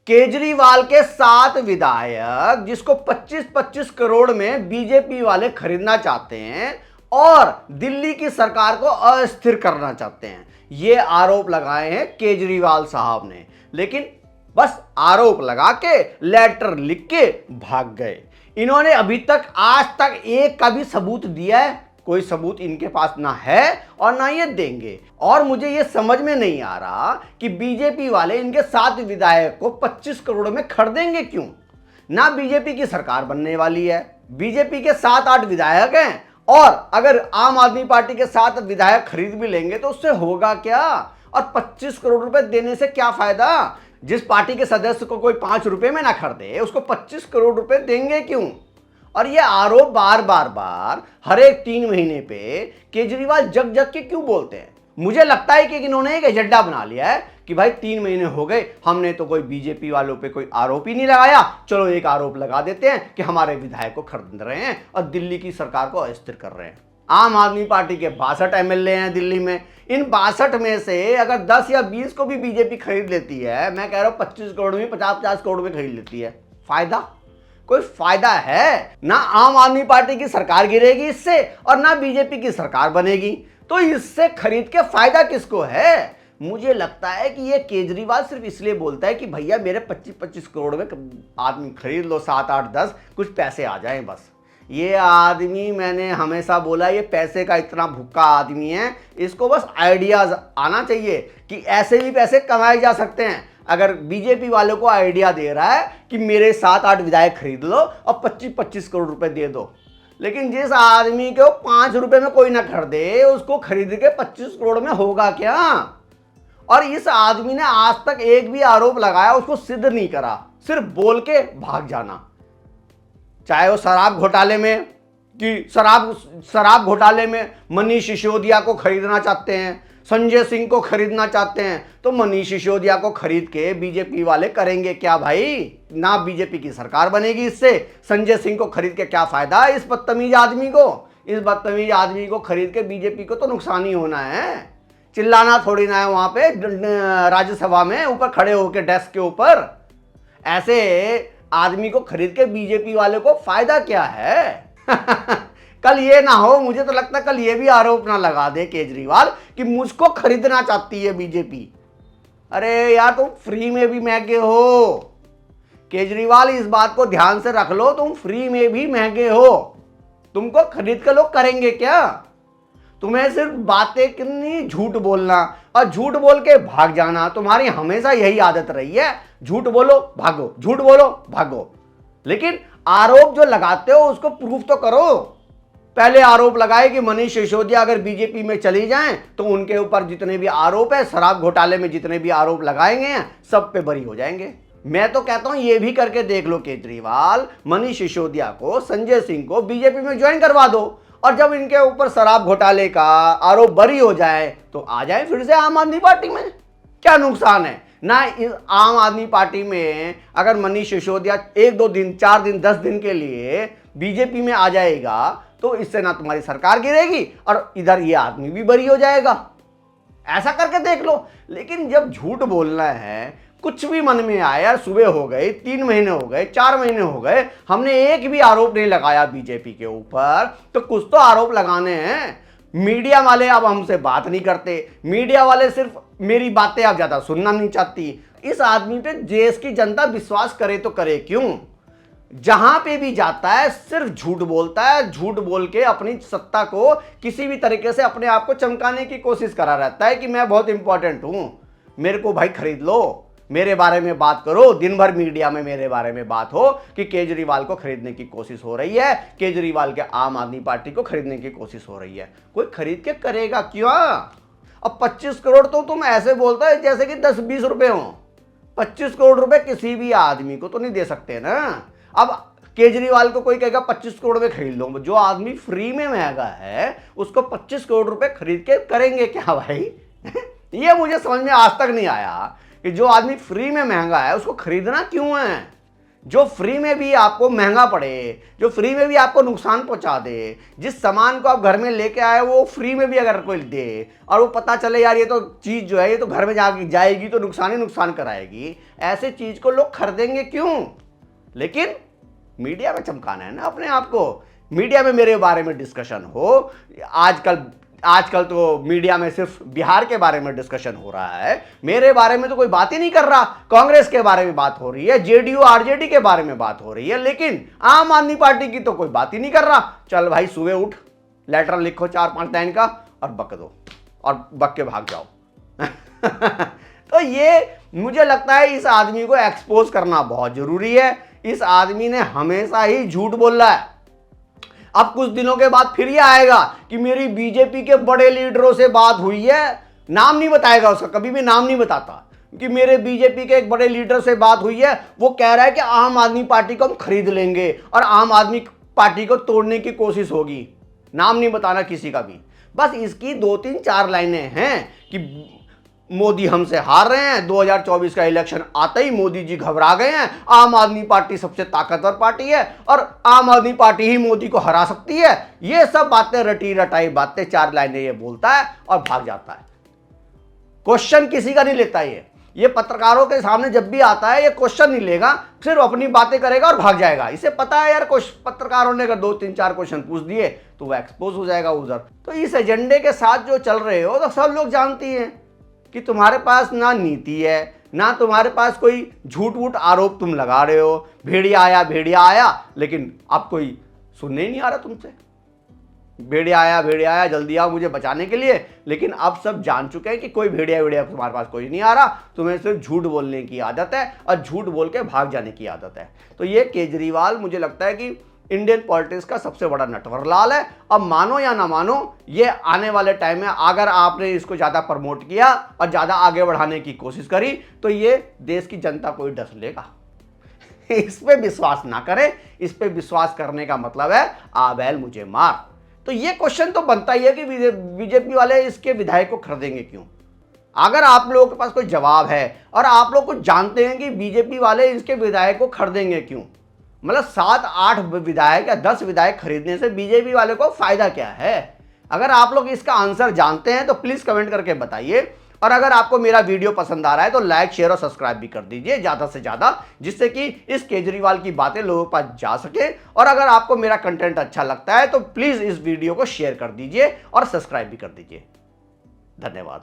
केजरीवाल के 7 विधायक जिसको 25-25 करोड़ में बीजेपी वाले खरीदना चाहते हैं और दिल्ली की सरकार को अस्थिर करना चाहते हैं, ये आरोप लगाए हैं केजरीवाल साहब ने। लेकिन बस आरोप लगा के लेटर लिख के भाग गए। इन्होंने अभी तक आज तक एक का भी सबूत दिया है? कोई सबूत इनके पास ना है और ना ये देंगे। और मुझे ये समझ में नहीं आ रहा कि बीजेपी वाले इनके 7 विधायक को 25 करोड़ में खरीदेंगे क्यों? ना बीजेपी की सरकार बनने वाली है, बीजेपी के 7-8 विधायक हैं और अगर आम आदमी पार्टी के 7 विधायक खरीद भी लेंगे तो उससे होगा क्या? और 25 करोड़ रुपए देने से क्या फायदा? जिस पार्टी के सदस्य को कोई 5 रुपए में ना खरीदे उसको 25 करोड़ रुपए देंगे क्यों? और ये आरोप बार हर एक 3 महीने पे केजरीवाल जग जग के क्यों बोलते हैं? मुझे लगता है कि इन्होंने एक एजेंडा बना लिया है कि भाई 3 महीने हो गए, हमने तो कोई बीजेपी वालों पे कोई आरोप ही नहीं लगाया, चलो एक आरोप लगा देते हैं कि हमारे विधायक को खरीद रहे हैं और दिल्ली की सरकार को अस्थिर कर रहे हैं। आम आदमी पार्टी के 62 एमएलए हैं दिल्ली में। इन 62 में से अगर 10 या 20 को भी बीजेपी खरीद लेती है, मैं कह रहा हूं 25 करोड़ में, 50-50 करोड़ में खरीद लेती है, फायदा? कोई फायदा है? ना आम आदमी पार्टी की सरकार गिरेगी इससे और ना बीजेपी की सरकार बनेगी, तो इससे खरीद के फायदा किसको है? मुझे लगता है कि ये केजरीवाल सिर्फ इसलिए बोलता है कि भैया मेरे 25-25 करोड़ में आदमी खरीद लो, 7-8-10 कुछ पैसे आ जाएं बस। ये आदमी, मैंने हमेशा बोला, ये पैसे का इतना भुक्का आदमी है, इसको बस आइडियाज आना चाहिए कि ऐसे भी पैसे कमाए जा सकते हैं। अगर बीजेपी वालों को आइडिया दे रहा है कि मेरे 7-8 विधायक खरीद लो और 25-25 करोड़ रुपए दे दो, लेकिन जिस आदमी को 5 रुपए में कोई ना खरीदे उसको खरीद के 25 करोड़ में होगा क्या? और इस आदमी ने आज तक एक भी आरोप लगाया उसको सिद्ध नहीं करा, सिर्फ बोल के भाग जाना। चाहे वो शराब घोटाले में कि शराब घोटाले में मनीष सिसोदिया को खरीदना चाहते हैं, संजय सिंह को खरीदना चाहते हैं, तो मनीष सिसोदिया को खरीद के बीजेपी वाले करेंगे क्या भाई? ना बीजेपी की सरकार बनेगी इससे। संजय सिंह को खरीद के क्या फायदा इस बदतमीज आदमी को? इस बदतमीज आदमी को खरीद के बीजेपी को तो नुकसान ही होना है। चिल्लाना थोड़ी ना है वहां पे राज्यसभा में ऊपर खड़े होकर डेस्क के ऊपर। ऐसे आदमी को खरीद के बीजेपी वाले को फायदा क्या है? कल ये ना हो, मुझे तो लगता है कल ये भी आरोप ना लगा दे केजरीवाल कि मुझको खरीदना चाहती है बीजेपी। अरे यार, तुम फ्री में भी महंगे हो। केजरीवाल, इस बात को ध्यान से रख लो, तुम फ्री में भी महंगे हो। तुमको खरीद के लोग करेंगे क्या? तुम्हें सिर्फ बातें कितनी, झूठ बोलना और झूठ बोल के भाग जाना, तुम्हारी हमेशा यही आदत रही है। झूठ बोलो भागो, झूठ बोलो भागो। लेकिन आरोप जो लगाते हो उसको प्रूफ तो करो। पहले आरोप लगाए कि मनीष सिसोदिया अगर बीजेपी में चली जाएं तो उनके ऊपर जितने भी आरोप है, शराब घोटाले में जितने भी आरोप लगाएंगे हैं, सब पे बरी हो जाएंगे। मैं तो कहता हूं ये भी करके देख लो केजरीवाल, मनीष सिसोदिया को, संजय सिंह को बीजेपी में ज्वाइन करवा दो और जब इनके ऊपर शराब घोटाले का आरोप बरी हो जाए तो आ जाए फिर से आम आदमी पार्टी में। क्या नुकसान है? ना इस आम आदमी पार्टी में अगर मनीष सिसोदिया 1-2 दिन, 4 दिन, 10 दिन के लिए बीजेपी में आ जाएगा तो इससे ना तुम्हारी सरकार गिरेगी और इधर ये आदमी भी बरी हो जाएगा। ऐसा करके देख लो। लेकिन जब झूठ बोलना है, कुछ भी मन में आया, सुबह हो गई, 3 महीने हो गए, 4 महीने हो गए, हमने एक भी आरोप नहीं लगाया बीजेपी के ऊपर, तो कुछ तो आरोप लगाने हैं। मीडिया वाले अब हमसे बात नहीं करते, मीडिया वाले सिर्फ मेरी बातें अब ज्यादा सुनना नहीं चाहती। इस आदमी पे देश की जनता विश्वास करे तो करे क्यों? जहां पे भी जाता है सिर्फ झूठ बोलता है, झूठ बोल के अपनी सत्ता को किसी भी तरीके से अपने आप को चमकाने की कोशिश करा रहता है कि मैं बहुत इंपॉर्टेंट हूं, मेरे को भाई खरीद लो, मेरे बारे में बात करो। दिन भर मीडिया में मेरे बारे में बात हो कि केजरीवाल को खरीदने की कोशिश हो रही है, केजरीवाल के आम आदमी पार्टी को खरीदने की कोशिश हो रही है। कोई खरीद के करेगा क्यों? अब 25 करोड़ तो तुम ऐसे बोलते हो जैसे कि 10-20 रुपए हो। 25 करोड़ रुपए किसी भी आदमी को तो नहीं दे सकते ना। अब केजरीवाल को कोई कहेगा 25 करोड़ में खरीद लो, जो आदमी फ्री में महंगा है उसको 25 करोड़ रुपए खरीद के करेंगे क्या भाई? ये मुझे समझ में आज तक नहीं आया कि जो आदमी फ्री में महंगा है उसको खरीदना क्यों है? जो फ्री में भी आपको महंगा पड़े, जो फ्री में भी आपको नुकसान पहुंचा दे, जिस सामान को आप घर में लेके आए वो फ्री में भी अगर कोई दे और वो पता चले यार ये तो चीज़ जो है ये तो घर में जाएगी तो नुकसान ही नुकसान कराएगी, ऐसे चीज़ को लोग खरीदेंगे क्यों? लेकिन मीडिया में चमकाना है ना अपने आप को, मीडिया में मेरे बारे में डिस्कशन हो। आजकल तो मीडिया में सिर्फ बिहार के बारे में डिस्कशन हो रहा है, मेरे बारे में तो कोई बात ही नहीं कर रहा। कांग्रेस के बारे में बात हो रही है, जेडीयू आरजेडी के बारे में बात हो रही है, लेकिन आम आदमी पार्टी की तो कोई बात ही नहीं कर रहा। चल भाई सुबह उठ, लेटर लिखो 4-5 लाइन का और बक दो और बक के भाग जाओ। तो ये मुझे लगता है इस आदमी को एक्सपोज करना बहुत जरूरी है। इस आदमी ने हमेशा ही झूठ बोला है। अब कुछ दिनों के बाद फिर ये आएगा कि मेरी बीजेपी के बड़े लीडरों से बात हुई है, नाम नहीं बताएगा उसका, कभी भी नाम नहीं बताता कि मेरे बीजेपी के एक बड़े लीडर से बात हुई है, वो कह रहा है कि आम आदमी पार्टी को हम खरीद लेंगे और आम आदमी पार्टी को तोड़ने की कोशिश होगी। नाम नहीं बताना किसी का भी, बस इसकी 2-3-4 लाइनें हैं कि मोदी हमसे हार रहे हैं, 2024 का इलेक्शन आते ही मोदी जी घबरा गए हैं, आम आदमी पार्टी सबसे ताकतवर पार्टी है और आम आदमी पार्टी ही मोदी को हरा सकती है। ये सब बातें रटी रटाई बातें 4 लाइनें ये बोलता है और भाग जाता है। क्वेश्चन किसी का नहीं लेता ये पत्रकारों के सामने जब भी आता है ये क्वेश्चन नहीं लेगा, सिर्फ अपनी बातें करेगा और भाग जाएगा। इसे पता है यार पत्रकारों ने अगर 2-3-4 क्वेश्चन पूछ दिए तो वह एक्सपोज हो जाएगा उधर। तो इस एजेंडे के साथ जो चल रहे हो तो सब लोग जानती हैं कि तुम्हारे पास ना नीति है, ना तुम्हारे पास कोई झूठ वूठ आरोप तुम लगा रहे हो। भेड़िया आया, लेकिन अब कोई सुनने ही नहीं आ रहा तुमसे। भेड़िया आया जल्दी आओ मुझे बचाने के लिए, लेकिन अब सब जान चुके हैं कि कोई भेड़िया तुम्हारे पास कोई नहीं आ रहा। तुम्हें सिर्फ झूठ बोलने की आदत है और झूठ बोल के भाग जाने की आदत है। तो ये केजरीवाल मुझे लगता है कि इंडियन पॉलिटिक्स का सबसे बड़ा नटवरलाल है। अब मानो या ना मानो, ये आने वाले टाइम में अगर आपने इसको ज़्यादा प्रमोट किया और ज़्यादा आगे बढ़ाने की कोशिश करी तो ये देश की जनता को ही डस लेगा। इस पे विश्वास ना करें। इस पे विश्वास करने का मतलब है आ बैल मुझे मार। तो ये क्वेश्चन तो बनता ही है कि बीजेपी वाले इसके विधायक को खरीदेंगे क्यों। अगर आप लोगों के पास कोई जवाब है और आप लोग कुछ जानते हैं कि बीजेपी वाले इसके विधायक को खरीदेंगे क्यों, मतलब 7-8 विधायक या 10 विधायक खरीदने से बीजेपी वाले को फायदा क्या है, अगर आप लोग इसका आंसर जानते हैं तो प्लीज कमेंट करके बताइए। और अगर आपको मेरा वीडियो पसंद आ रहा है तो लाइक शेयर और सब्सक्राइब भी कर दीजिए ज़्यादा से ज़्यादा, जिससे कि इस केजरीवाल की बातें लोगों के पास जा सके। और अगर आपको मेरा कंटेंट अच्छा लगता है तो प्लीज़ इस वीडियो को शेयर कर दीजिए और सब्सक्राइब भी कर दीजिए। धन्यवाद।